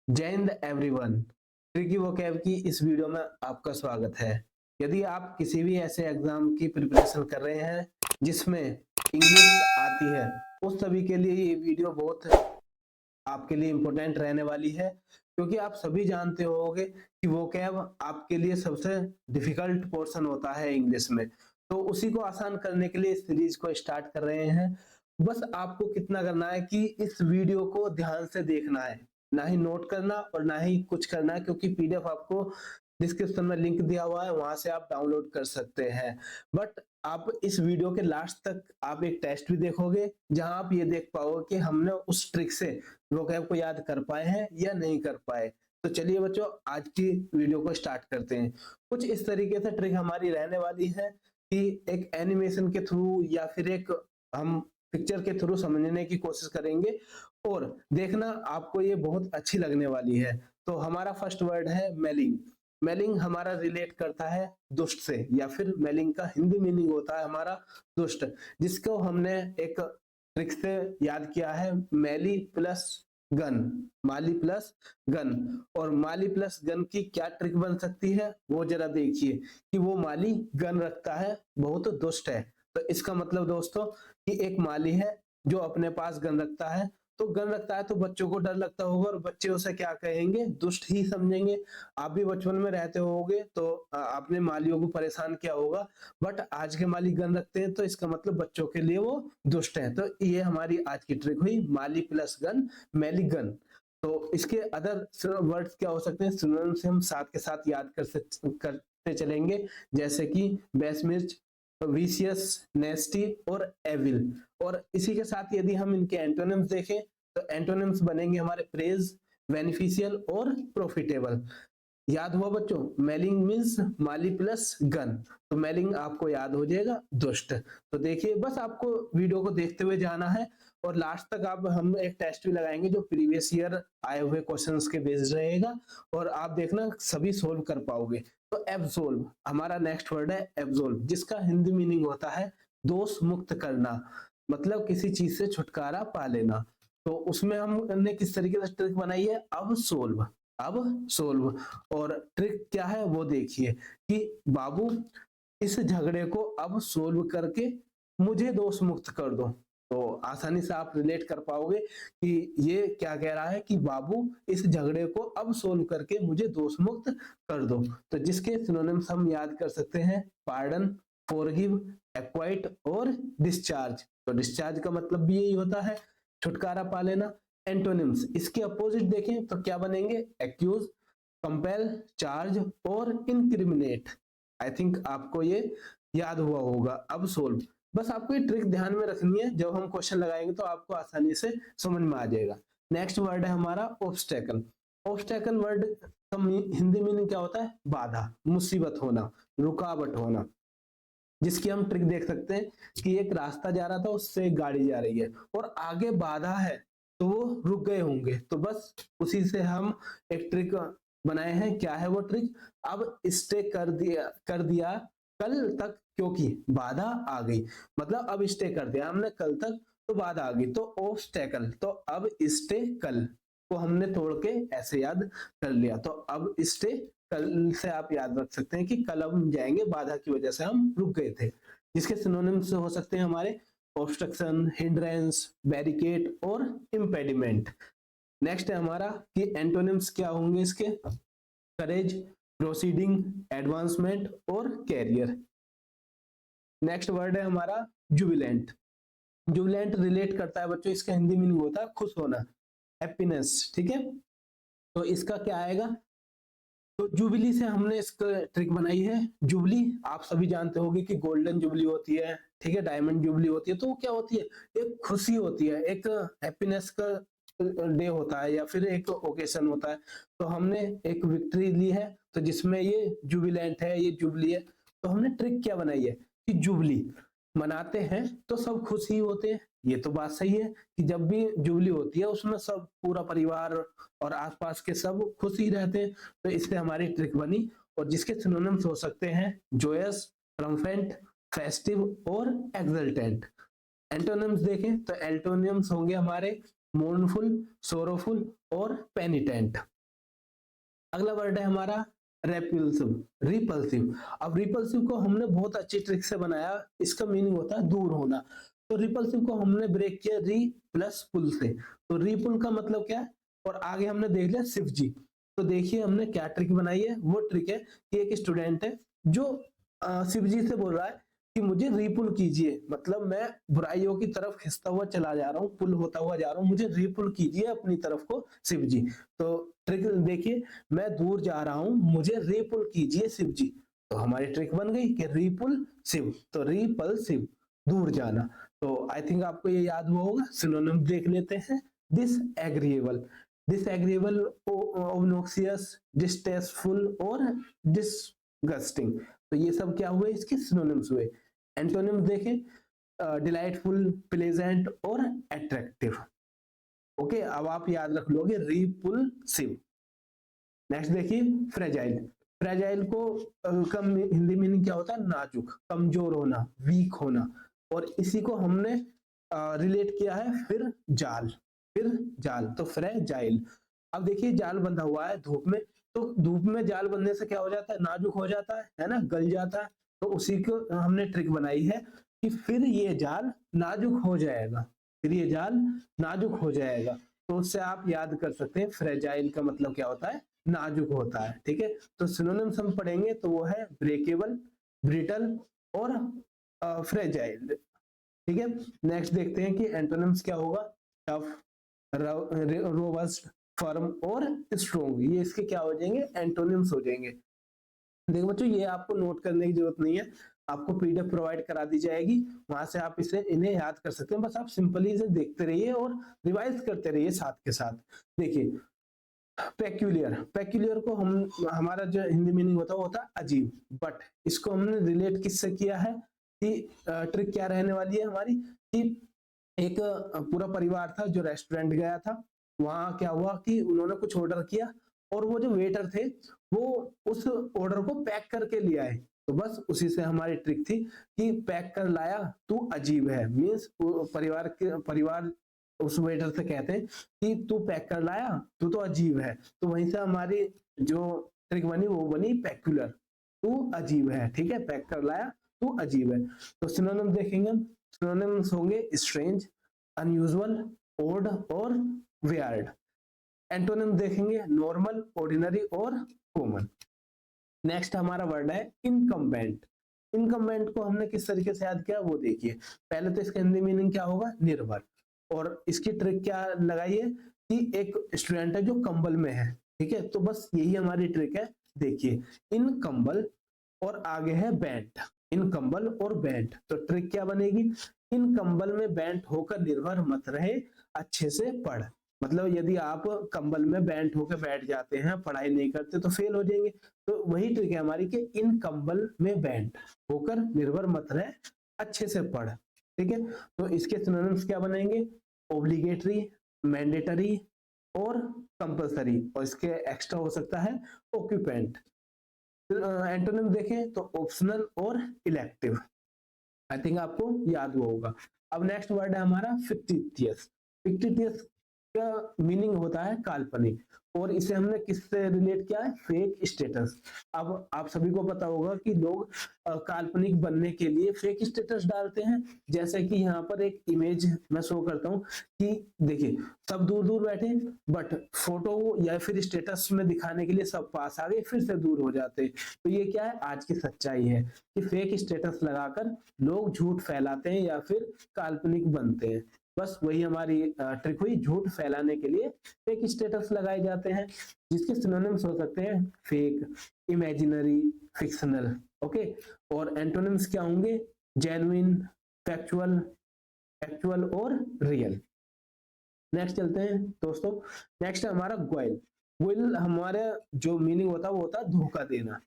जय Hind everyone. Tricky vocab की इस वीडियो में आपका स्वागत है। यदि आप किसी भी ऐसे एग्जाम की प्रिपरेशन कर रहे हैं जिसमें इंग्लिश आती है, उस सभी के लिए ये वीडियो बहुत आपके लिए इम्पोर्टेंट रहने वाली है, क्योंकि आप सभी जानते होंगे कि वोकैब आपके लिए सबसे डिफिकल्ट पोर्शन होता है इंग्लिश में। तो उसी को आसान करने के लिए इस सीरीज को स्टार्ट कर रहे हैं। बस आपको कितना करना है कि इस वीडियो को ध्यान से देखना है, ना ही नोट करना और ना ही कुछ करना है, क्योंकि पीडीएफ आपको डिस्क्रिप्शन में लिंक दिया हुआ है, वहां से आप डाउनलोड कर सकते हैं। बट आप इस वीडियो के लास्ट तक आप एक टेस्ट भी देखोगे, जहां आप ये देख पाओगे कि हमने उस ट्रिक से वोकैब को याद कर पाए हैं या नहीं कर पाए। तो चलिए बच्चों, आज की वीडियो को स्टार्ट करते हैं। कुछ इस तरीके से ट्रिक हमारी रहने वाली है कि एक एनिमेशन के थ्रू या फिर एक हम पिक्चर के थ्रू समझने की कोशिश करेंगे, और देखना आपको ये बहुत अच्छी लगने वाली है। तो हमारा फर्स्ट वर्ड है मेलिंग। मेलिंग हमारा रिलेट करता है दुष्ट से, या फिर मेलिंग का हिंदी मीनिंग होता है हमारा दुष्ट, जिसको हमने एक ट्रिक से याद किया है, मैली प्लस गन। माली प्लस गन। और माली प्लस गन की क्या ट्रिक बन सकती है वो जरा देखिए, कि वो माली गन रखता है, बहुत दुष्ट है। तो इसका मतलब दोस्तों कि एक माली है जो अपने पास गन रखता है, तो गन रखता है तो बच्चों को डर लगता होगा और बच्चे उसे क्या कहेंगे, दुष्ट ही समझेंगे। आप भी बचपन में रहते होगे तो आपने मालियों को परेशान किया होगा, बट आज के माली गन रखते हैं तो इसका मतलब बच्चों के लिए वो दुष्ट है। तो ये हमारी आज की ट्रिक हुई, माली प्लस गन, मैली गन। तो इसके अदर वर्ड्स क्या हो सकते हैं, सिनोनिम्स से हम साथ के साथ याद करते चलेंगे, जैसे कि बेसमिर्च, विशियस, नेस्टी और एविल। और इसी के साथ यदि हम इनके एंटोनिम्स देखें तो एंटोनिम्स बनेंगे हमारे प्रेज, बेनिफिशियल और प्रॉफिटेबल। याद हुआ बच्चों, मेलिंग मीन्स माली प्लस गन, तो मेलिंग आपको याद हो जाएगा दुष्ट। तो देखिए, बस आपको वीडियो को देखते हुए जाना है, और लास्ट तक आप हम एक टेस्ट भी लगाएंगे जो प्रीवियस ईयर आए हुए क्वेश्चंस के बेस्ड रहेगा, और आप देखना सभी सोल्व कर पाओगे। तो एब्सोल्व हमारा नेक्स्ट वर्ड है, एब्सोल्व, जिसका हिंदी मीनिंग होता है दोष मुक्त करना, मतलब किसी चीज से छुटकारा पा लेना। तो उसमें हमने किस तरीके से ट्रिक बनाई है, अब सोल्व। अब सोल्व। और ट्रिक क्या है वो देखिए, कि बाबू इस झगड़े को अब सोल्व करके मुझे दोष मुक्त कर दो। तो आसानी से आप रिलेट कर पाओगे कि ये क्या कह रहा है, कि बाबू इस झगड़े को अब सोल्व करके मुझे दोष मुक्त कर दो। तो जिसके सिनोनिम्स हम याद कर सकते हैं, पार्डन, फॉरगिव, एक्वाइट और डिस्चार्ज। तो डिस्चार्ज का मतलब भी यही होता है, छुटकारा पा लेना। एंटोनिम्स इसके अपोजिट देखें तो क्या बनेंगे, एक्यूज, कंपेल, चार्ज और इनक्रिमिनेट। आई थिंक आपको ये याद हुआ होगा। अब सोल्व, बस आपको ये ट्रिक ध्यान में रखनी है, जब हम क्वेश्चन लगाएंगे तो आपको आसानी से समझ में आ जाएगा। नेक्स्ट वर्ड है हमारा ऑब्स्टेकल। ऑब्स्टेकल वर्ड का हिंदी मीनिंग क्या होता है, बाधा, मुसीबत होना, रुकावट होना। जिसकी हम ट्रिक देख सकते हैं कि एक रास्ता जा रहा था, उससे एक गाड़ी जा रही है और आगे बाधा है, तो वो रुक गए होंगे। तो बस उसी से हम एक ट्रिक बनाए हैं। क्या है वो ट्रिक, अब स्टे कर दिया कल तक, क्योंकि बाधा आ गई। मतलब अब स्टे कर दिया हमने कल तक, तो बाधा आ गई। तो ऑब्स्टेकल, तो अब स्टे कल को हमने तोड़ के ऐसे याद कर लिया। तो अब स्टे कल से आप याद रख सकते हैं कि कल हम जाएंगे, बाधा की वजह से हम रुक गए थे। जिसके सिनोनिम्स हो सकते हैं हमारे ऑब्स्ट्रक्शन, हिंड्रेंस, बैरिकेड और इम्पेडिमेंट। नेक्स्ट है हमारा कि एंटोनिम्स क्या होंगे इसके, करेज, प्रोसीडिंग, एडवांसमेंट और कैरियर। नेक्स्ट वर्ड है हमारा जुबिलेंट। जुबिलेंट रिलेट करता है बच्चों, इसका हिंदी मीनिंग होता है खुश होना, हैप्पीनेस। ठीक है, तो इसका क्या आएगा, तो जुबली से हमने इसका ट्रिक बनाई है। जुबली आप सभी जानते होंगे कि गोल्डन जुबली होती है, ठीक है, डायमंड जुबली होती है। तो वो क्या होती है, एक खुशी होती है, एक हैप्पीनेस का डे होता है, या फिर एक ओकेशन होता है। तो हमने एक विक्ट्री ली है, तो जिसमें ये जुबिलेंट है, ये जुबली है। तो हमने ट्रिक क्या बनाई है कि जुबली मनाते हैं तो सब खुश ही होते हैं। ये तो बात सही है कि जब भी जुबली होती है उसमें सब पूरा परिवार और आसपास के सब खुश ही रहते हैं। तो इससे हमारी ट्रिक बनी, और जिसके सिनोनिम्स हो सकते हैं जोयस, ट्रम्पेंट, फेस्टिव और एक्सल्टेंट। एंटोनिम्स देखें तो एंटोनिम्स होंगे हमारे मोर्नफुल, सोरोफुल और पेनिटेंट। अगला वर्ड है हमारा रेपल्सिव, रिपल्सिव। अब रिपल्सिव को हमने बहुत अच्छी ट्रिक से बनाया, इसका मीनिंग होता है दूर होना। तो रिपल्सिव को हमने ब्रेक किया री प्लस पुल से। तो रीपुल का मतलब क्या है, और आगे हमने देख लिया शिव जी। तो देखिए हमने क्या ट्रिक बनाई है, वो ट्रिक है कि एक स्टूडेंट है जो शिव जी से बोल रहा है कि मुझे रीपुल कीजिए, मतलब मैं बुराइयों की तरफ खिंचता हुआ चला जा रहा हूँ, पुल होता हुआ जा रहा हूँ, मुझे रीपुल कीजिए अपनी तरफ को शिव जी। तो ट्रिक देखिए, मैं दूर जा रहा हूँ, मुझे रीपुल कीजिए शिव जी। तो हमारी ट्रिक बन गई कि रीपुल शिव, तो रीपल शिव, दूर जाना। तो आई थिंक आपको ये याद हुआ होगा। सिनोनिम देख लेते हैं। डिसएग्रीएबल, डिसएग्रीएबल, ऑब्नोक्सियस, डिस्टेस्टफुल और डिसगस्टिंग। तो ये सब क्या हुए, इसके सिनोनिम्स हुए। एंटोनिम्स देखें, डिलाइटफुल, प्लेजेंट और अट्रैक्टिव। ओके, अब आप याद रख लोगे रिपुल्सिव। नेक्स्ट देखिए फ्रेजाइल। फ्रेजाइल को कम हिंदी मीनिंग क्या होता है, नाजुक, कमजोर होना, वीक होना। और इसी को हमने रिलेट किया है फिर जाल, फिर जाल, तो फ्रेजाइल। अब देखिए जाल बंधा हुआ है धूप में, तो धूप में जाल बंधने से क्या हो जाता है, नाजुक हो जाता है ना, गल जाता है। तो उसी को हमने ट्रिक बनाई है कि फिर ये जाल नाजुक हो जाएगा, फिर ये जाल नाजुक हो जाएगा। तो उससे आप याद कर सकते हैं फ्रेजाइल का मतलब क्या होता है, नाजुक होता है। ठीक है, तो सिनोनिम्स हम पढ़ेंगे तो वो है ब्रेकेबल, ब्रिटल और फ्रेजाइल। ठीक है, नेक्स्ट देखते हैं कि एंटोनिम्स क्या होगा, टफ, रोबस्ट, फर्म और स्ट्रोंग। ये इसके क्या हो जाएंगे, एंटोनिम्स हो जाएंगे। देखो बच्चों, ये आपको नोट करने की जरूरत नहीं है, आपको पीडीएफ प्रोवाइड करा दी जाएगी, वहां से आप इसे इन्हें याद कर सकते हैं। बस आप सिंपली इसे देखते रहिए और रिवाइज करते रहिए साथ के साथ। देखिए पेक्यूलियर, पेक्यूलियर को हम, हमारा जो हिंदी मीनिंग होता है वो होता है अजीब। बट इसको हमने रिलेट किससे किया है कि ट्रिक क्या रहने वाली है हमारी, कि एक पूरा परिवार था जो रेस्टोरेंट गया था। वहां क्या हुआ कि उन्होंने कुछ ऑर्डर किया और वो जो वेटर थे वो उस ऑर्डर को पैक करके ले आए। तो बस उसी से हमारी ट्रिक थी कि पैक कर लाया तू अजीब है, मीन्स परिवार उस वेटर से कहते हैं कि तू पैक कर लाया, तू तो अजीब है। तो वहीं से हमारी जो ट्रिक बनी वो बनी पेक्युलर, तू अजीब है। ठीक है, पैक कर लाया तू अजीब है। तो सिनोनिम देखेंगे, सिनोनिम्स होंगे स्ट्रेंज, अनयूजुअल, ओड और वियर्ड। एंटोनिम देखेंगे नॉर्मल, ऑर्डिनरी और कॉमन। नेक्स्ट हमारा वर्ड है इनकम्बेंट। इनकम्बेंट को हमने किस तरीके से याद किया वो देखिए। पहले तो इसका हिंदी मीनिंग क्या होगा, निर्भर। और इसकी ट्रिक क्या लगाई है कि एक स्टूडेंट है जो कंबल में है। ठीक है, तो बस यही हमारी ट्रिक है। देखिए इन कंबल और आगे है बैंट, इन कंबल और बैंट। तो ट्रिक क्या बनेगी, इन कंबल में बैंट होकर निर्भर मत रहे, अच्छे से पढ़। मतलब यदि आप कंबल में बैंट होकर बैठ जाते हैं, पढ़ाई नहीं करते तो फेल हो जाएंगे। तो वही ट्रिक है हमारी कि इन कंबल में बैंट होकर निर्भर मत रहे, अच्छे से पढ़। ठीक है, तो इसके सिनोनिम्स क्या बनेंगे, ओब्लिगेटरी, मैंडेटरी और कंपलसरी। और इसके एक्स्ट्रा हो सकता है ऑक्यूपेंट। एंटोनिम देखें तो ऑप्शनल और इलेक्टिव। आई थिंक आपको याद हुआ होगा। अब नेक्स्ट वर्ड है हमारा फिक्टिटियस। फिक्टिटियस का मीनिंग होता है काल्पनिक, और इसे हमने किससे रिलेट किया है, फेक स्टेटस। अब आप सभी को पता होगा कि लोग काल्पनिक बनने के लिए फेक स्टेटस डालते हैं। जैसे कि यहाँ पर एक इमेज मैं शो करता हूँ कि देखिए सब दूर दूर बैठे, बट फोटो या फिर स्टेटस में दिखाने के लिए सब पास आ गए, फिर से दूर हो जाते। तो ये क्या है, आज की सच्चाई है कि फेक स्टेटस लगाकर लोग झूठ फैलाते हैं या फिर काल्पनिक बनते हैं। बस वही हमारी ट्रिक हुई, झूठ फैलाने के लिए फेक स्टेटस लगाए जाते हैं, जिसके सिनोनिम्स हो सकते हैं फेक, इमेजिनरी, फिक्शनल। ओके, और एंटोनिम्स क्या होंगे, जेन्युइन, फैक्चुअल, एक्चुअल और रियल। नेक्स्ट चलते हैं दोस्तों। नेक्स्ट है हमारा ग्वाइल। ग्वाइल हमारा जो मीनिंग होता है वो होता है धोखा देना,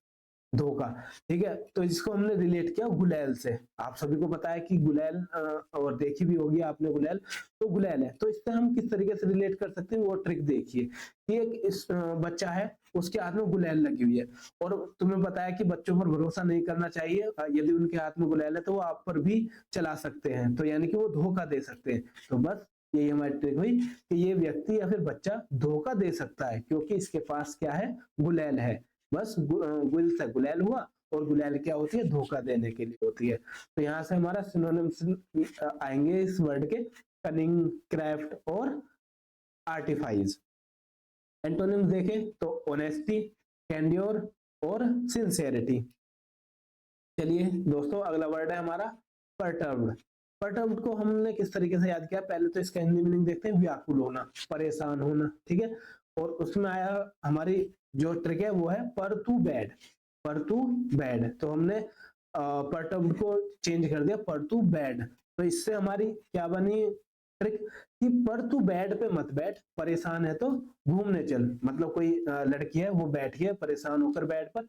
धोखा। ठीक है, तो इसको हमने रिलेट किया गुलैल से। आप सभी को पता है कि गुलैल, और देखी भी होगी आपने गुलैल, तो गुलैल है। तो इससे हम किस तरीके से रिलेट कर सकते हैं वो ट्रिक देखिए कि एक इस बच्चा है, उसके हाथ में गुलैल लगी हुई है, और तुम्हें पता है कि बच्चों पर भरोसा नहीं करना चाहिए। यदि उनके हाथ में गुलैल है तो वो आप पर भी चला सकते हैं, तो यानी कि वो धोखा दे सकते हैं। तो बस यही हमारी ट्रिक हुई कि ये व्यक्ति या फिर बच्चा धोखा दे सकता है क्योंकि इसके पास क्या है, गुलेल है। बस गुल से गुलेल हुआ, और गुलेल क्या होती है, धोखा देने के लिए होती है। तो यहाँ से हमारा सिनोनिम्स आएंगे इस वर्ड के, कनिंग, क्राफ्ट और आर्टिफाइस। एंटोनिम्स देखें तो ऑनेस्टी, कैंडियोर और सिंसियरिटी। चलिए दोस्तों, अगला वर्ड है हमारा परटर्ब्ड। परटर्ब्ड को हमने किस तरीके से याद किया, पहले तो इसका हिंदी मीनिंग देखते हैं, व्याकुल होना, परेशान होना, ठीक है। और उसमें आया हमारी जो ट्रिक है वो है पर टू बैड, पर टू बैड। तो हमने परटर्ब्ड को चेंज कर दिया पर टू बैड। तो इससे हमारी क्या बनी ट्रिक कि पर तू बेड पे मत बैठ, परेशान है तो घूमने चल। मतलब कोई लड़की है वो बैठी है परेशान होकर बेड पर,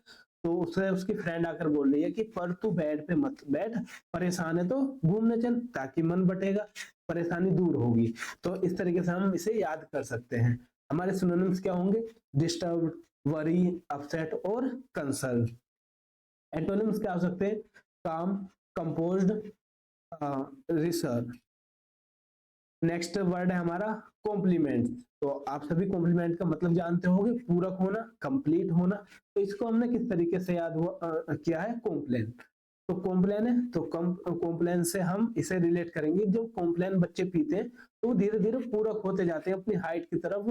तो उससे उसकी फ्रेंड आकर बोल रही है कि पर तू बेड पे मत बैठ, परेशान है तो घूमने चल, ताकि मन बटेगा, परेशानी दूर होगी। तो इस तरीके से हम इसे याद कर सकते हैं। हमारे सिनोनिम्स क्या होंगे, डिस्टर्ब, वरी, अपसेट और कंसर्न। एंटोनिम्स क्या हो सकते हैं, काम, कंपोज्ड, रिसर्व। नेक्स्ट वर्ड है हमारा कॉम्प्लीमेंट। तो आप सभी कॉम्प्लीमेंट का मतलब जानते होंगे, पूरक होना, कंप्लीट होना। तो इसको हमने किस तरीके से याद किया है, कॉम्प्लेन। तो कॉम्प्लेन है तो कॉम्प्लेन से हम इसे रिलेट करेंगे, जब कॉम्प्लेन बच्चे पीते हैं तो धीरे धीरे पूरक होते जाते हैं, अपनी हाइट की तरफ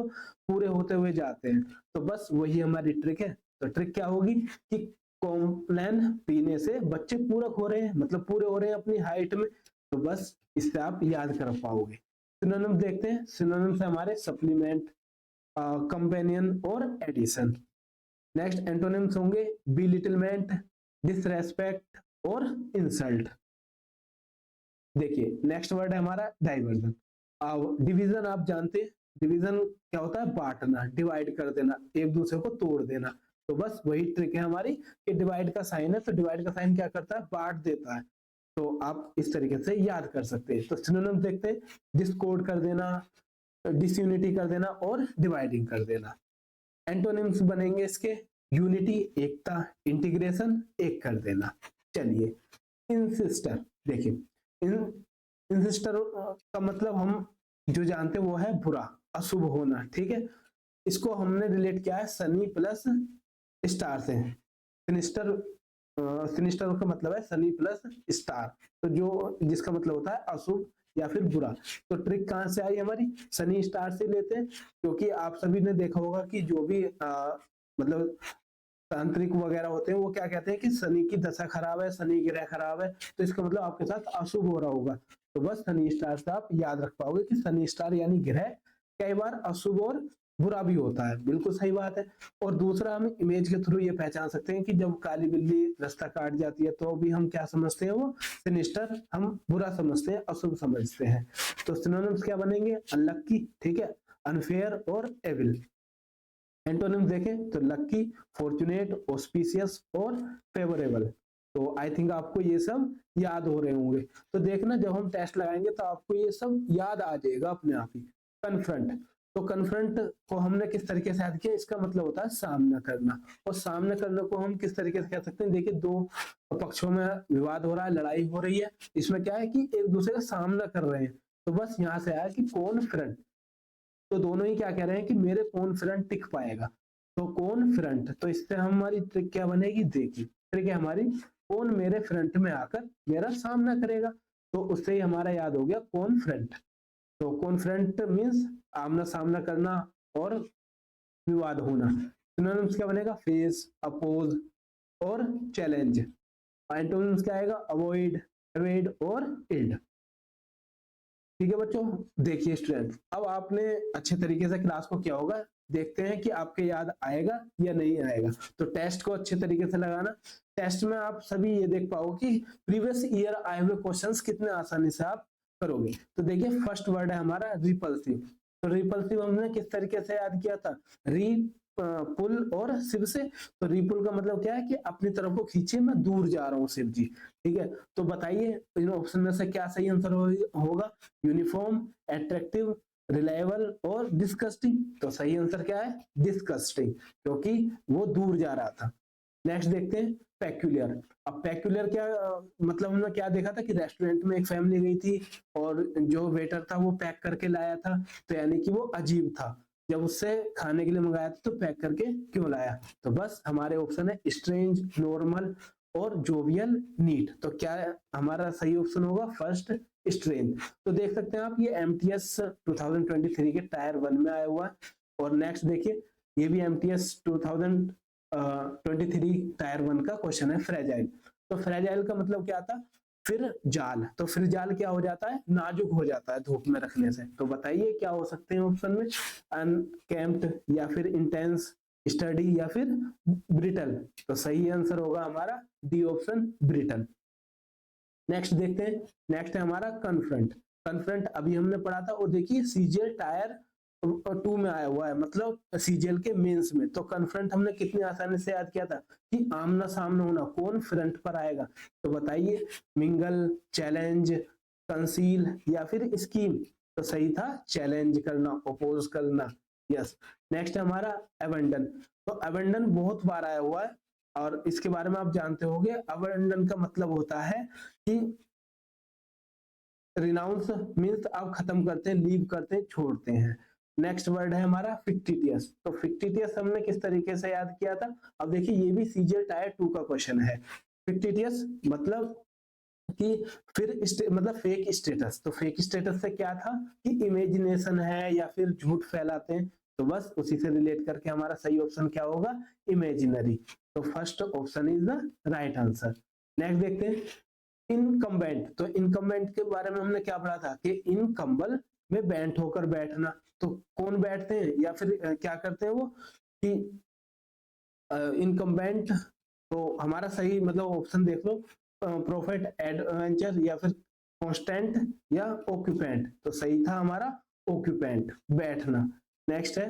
पूरे होते हुए जाते हैं। तो बस वही हमारी ट्रिक है। तो ट्रिक क्या होगी कि कॉम्प्लेन पीने से बच्चे पूरक हो रहे हैं, मतलब पूरे हो रहे हैं अपनी हाइट में। तो बस इससे आप याद कर पाओगे। सिनोनिम्स देखते हैं। सिनोनिम्स हमारे सप्लीमेंट, कंपेनियन और एडिशन। नेक्स्ट एंटोनिम्स होंगे बिलिटलमेंट, डिसरेस्पेक्ट और इंसल्ट। देखिए नेक्स्ट वर्ड है हमारा डाइवर्जन। डिवीजन आप जानते हैं, डिवीजन क्या होता है, बांटना, डिवाइड कर देना, एक दूसरे को तोड़ देना। तो बस वही ट्रिक है हमारी कि डिवाइड का साइन है, तो डिवाइड का साइन क्या करता है, बांट देता है। तो आप इस तरीके से याद कर सकते हैं। तो सिनोनिम्स देखते हैं, डिस्कॉर्ड कर देना, डिसयूनिटी कर देना और डिवाइडिंग कर देना। एंटोनिम्स बनेंगे इसके, यूनिटी, एकता, इंटीग्रेशन, एक कर देना। चलिए इंसिस्टर देखिए, इंसिस्टर का मतलब हम जो जानते हैं वो है बुरा, अशुभ होना, ठीक है। इसको हमने रिलेट किया है सनी प्लस स्टार से। सिनिस्टर, सिनिस्टर का मतलब है सनी प्लस स्टार, तो जो जिसका मतलब होता है अशुभ या फिर बुरा। तो ट्रिक कहां से आई हमारी, सनी स्टार से लेते हैं, क्योंकि आप सभी ने देखा होगा कि जो भी मतलब तांत्रिक वगैरह होते हैं वो क्या कहते हैं कि शनि की दशा खराब है, शनि ग्रह खराब है, तो इसका मतलब आपके साथ अशुभ हो रहा होगा। तो बस शनि स्टार से आप याद रख पाओगे कि शनि स्टार यानी ग्रह कई बार अशुभ और बुरा भी होता है, बिल्कुल सही बात है। और दूसरा हम इमेज के थ्रू ये पहचान सकते हैं कि जब काली बिल्ली रास्ता काट जाती है तो भी हम क्या समझते हैं, वो सिनिस्टर हम बुरा समझते हैं, अशुभ समझते हैं। तो सिनोनिम्स क्या बनेंगे, अनलक्की, ठीक है, अनफेयर और एविल। एंटोनिम्स देखें तो लक्की, फॉर्चुनेट, ऑस्पिशियस और फेवरेबल। तो आई थिंक आपको ये सब याद हो रहे होंगे। तो देखना जब हम टेस्ट लगाएंगे तो आपको ये सब याद आ जाएगा अपने आप ही। कन्फ्रंट, तो कन्फ्रंट को हमने किस तरीके से याद किया, इसका मतलब होता है सामना करना। और सामना करने को हम किस तरीके से कह सकते हैं, देखिए दो पक्षों में विवाद हो रहा है, लड़ाई हो रही है, इसमें क्या है कि एक दूसरे का सामना कर रहे हैं। तो बस यहाँ से आया कि कॉन्फ्रंट, तो दोनों ही क्या कह रहे हैं कि मेरे कौन फ्रंट टिक पाएगा, तो कौन फ्रंट। तो इससे हमारी ट्रिक क्या बनेगी, देखिए ट्रिक है हमारी, कौन मेरे फ्रंट में आकर मेरा सामना करेगा। तो उससे ही हमारा याद हो गया कौन फ्रंट। तो कौन फ्रंट मीन्स आमना सामना करना और विवाद होना। सिनोनिम्स क्या बनेगा, फेस, अपोज और चैलेंज। एंटोनिम्स क्या आएगा, अवॉइड, एवेड और इल्ड। ठीक है बच्चों, देखिए स्टूडेंट, अब आपने अच्छे तरीके से क्लास को किया होगा, देखते हैं कि आपके याद आएगा या नहीं आएगा। तो टेस्ट को अच्छे तरीके से लगाना। टेस्ट में आप सभी ये देख पाओगे कि प्रीवियस ईयर आए हुए क्वेश्चंस कितने आसानी से आप करोगे। तो देखिए फर्स्ट वर्ड है हमारा रिपल्सिव। तो रिपल्सिव हमने किस तरीके से याद किया था, री पुल और शिव से। तो रिपुल का मतलब क्या है कि अपनी तरफ को खींचे, मैं दूर जा रहा हूँ शिव जी, ठीक है। तो बताइए इन ऑप्शन में से क्या सही आंसर होगा, यूनिफॉर्म, एट्रैक्टिव, रिलायबल और डिस्कस्टिंग। तो सही आंसर क्या है, डिस्कस्टिंग, क्योंकि वो दूर जा रहा था। नेक्स्ट देखते हैं पेक्यूलियर। अब पेक्यूलियर क्या मतलब हमने क्या देखा था कि रेस्टोरेंट में एक फैमिली गई थी और जो वेटर था वो पैक करके लाया था, तो यानी कि वो अजीब था, जब उससे खाने के लिए मंगाया था तो पैक करके क्यों लाया। तो बस हमारे ऑप्शन है स्ट्रेंज, नॉर्मल और जोवियल, नीट। तो क्या हमारा सही ऑप्शन होगा फर्स्ट, स्ट्रेंज। तो देख सकते हैं आप ये एमटीएस 2023 के टायर 1 में आया हुआ है। और नेक्स्ट देखिए ये भी एमटीएस 2023 टायर 1 का क्वेश्चन है, फ्रेजाइल। तो फ्रेजाइल का मतलब क्या था, फिर जाल। तो फिर जाल क्या हो जाता है, नाजुक हो जाता है धूप में रखने से। तो बताइए क्या हो सकते हैं ऑप्शन में, अनकेम्प्ड या फिर इंटेंस, स्टडी या फिर ब्रिटल। तो सही आंसर होगा हमारा डी ऑप्शन, ब्रिटल। नेक्स्ट देखते हैं, नेक्स्ट है हमारा कन्फ्रंट। कन्फ्रंट अभी हमने पढ़ा था और देखिए सीजीएल टायर 2 में आया हुआ है, मतलब सीजीएल के मेंस में। तो कन्फ्रंट हमने कितनी आसानी से याद किया था कि आमना सामना होना, कौन फ्रंट पर आएगा। तो बताइए मिंगल, चैलेंज, कंसील या फिर स्कीम। तो सही था चैलेंज करना, अपोज करना। यस। नेक्स्ट है हमारा अबंडन। तो अबंडन बहुत बार आया हुआ है और इसके बारे में आप जानते होंगे। अबंडन का मतलब होता है कि रिनाउंस मीन्स आप खत्म करते हैं, लीव करते हैं, छोड़ते हैं। नेक्स्ट वर्ड है हमारा फिक्टिटियस। तो फिक्टिटियस हमने किस तरीके से याद किया था, अब देखिए ये भी सीजीएल टायर 2 का क्वेश्चन है। फिक्टिटियस मतलब कि फिर मतलब फेक स्टेटस। तो फेक स्टेटस से क्या था कि इमेजिनेशन है या फिर झूठ फैलाते हैं। तो बस उसी से रिलेट करके हमारा सही ऑप्शन क्या होगा, इमेजिनरी। तो first option is the right answer. Next देखते हैं इनकम्बेंट। तो इनकम्बेंट के बारे में हमने क्या पढ़ा था कि इन कंबल में बैंट होकर बैठना। तो कौन बैठते हैं या फिर क्या करते हैं वो कि इनकम्बेंट। तो हमारा सही मतलब ऑप्शन देख लो, प्रोफेट, एडवेंचर या फिर कॉन्स्टेंट या ऑक्यूपेंट। तो सही था हमारा ऑक्यूपेंट, बैठना। नेक्स्ट है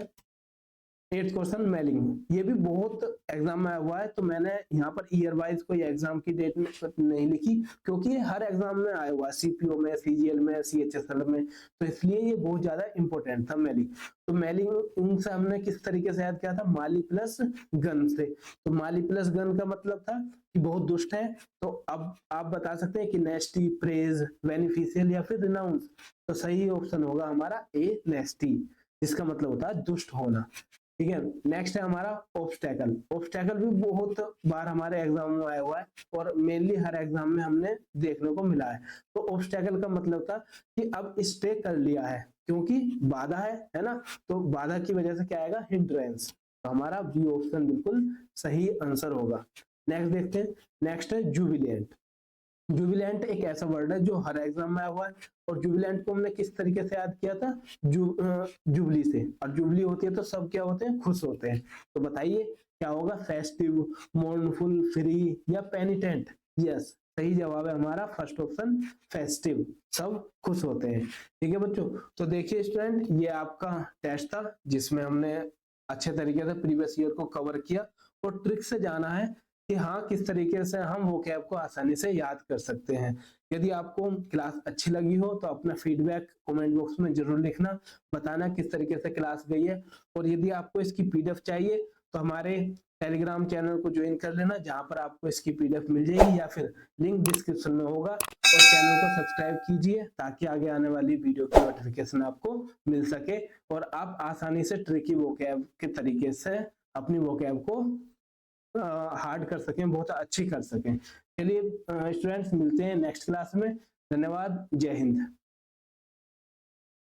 8th क्वेश्चन मेलिंग। ये भी बहुत एग्जाम में आया हुआ है, तो मैंने यहाँ पर ईयर वाइज कोई एग्जाम की डेट नहीं लिखी क्योंकि ये हर एग्जाम में आया हुआ है, सीपीओ में, सीजीएल में, सीएचएसएल में। तो इसलिए ये बहुत ज्यादा इंपॉर्टेंट था मेलिंग। तो मेलिंग से हमने किस तरीके से याद किया था, माली प्लस गन से। तो माली प्लस गन का मतलब था कि बहुत दुष्ट है। तो अब आप बता सकते हैं कि नेस्टी, प्रेज, बेनिफिशियल या फिर रिनाउंस। तो सही ऑप्शन होगा हमारा ए, नेस्टी, जिसका मतलब होता है दुष्ट होना। ठीक है। नेक्स्ट है हमारा ऑब्स्टैकल। ऑब्स्टैकल भी बहुत बार हमारे एग्जाम में आया हुआ है और मेनली हर एग्जाम में हमने देखने को मिला है। तो ऑब्स्टैकल का मतलब था कि अब स्टे कर लिया है क्योंकि बाधा है ना। तो बाधा की वजह से क्या आएगा, हिंड्रेंस। तो हमारा बी ऑप्शन बिल्कुल सही आंसर होगा। नेक्स्ट देखते हैं, नेक्स्ट है जुबिलेंट। जुबिलेंट एक ऐसा वर्ड है जो हर एग्जाम में आया हुआ है और जुबिलेंट को हमने किस तरीके से याद किया था, जुबली से। और जुबली होती है तो सब क्या होते हैं, खुश होते हैं। तो बताइए क्या होगा, फेस्टिव, मोर्नफुल, फ्री या पेनिटेंट। यस, सही जवाब है हमारा फर्स्ट ऑप्शन, फेस्टिव, सब खुश होते हैं। ठीक है बच्चों, तो देखिए स्टूडेंट ये आपका टेस्ट था जिसमें हमने अच्छे तरीके से प्रीवियस ईयर को कवर किया और ट्रिक से जाना है कि हाँ किस तरीके से हम वोकैब को आसानी से याद कर सकते हैं। यदि आपको क्लास अच्छी लगी हो तो अपना फीडबैक कमेंट बॉक्स में जरूर लिखना, बताना किस तरीके से क्लास गई है। और यदि आपको इसकी पीडीएफ चाहिए तो हमारे टेलीग्राम चैनल को ज्वाइन कर लेना, जहां पर आपको इसकी पीडीएफ मिल जाएगी या फिर लिंक डिस्क्रिप्शन में होगा। और चैनल को सब्सक्राइब कीजिए ताकि आगे आने वाली वीडियो की नोटिफिकेशन आपको मिल सके और आप आसानी से ट्रिकी वोकैब के तरीके से अपनी वोकैब को हार्ड कर सकें, बहुत अच्छी कर सकें। चलिए स्टूडेंट्स मिलते हैं नेक्स्ट क्लास में। धन्यवाद, जय हिंद।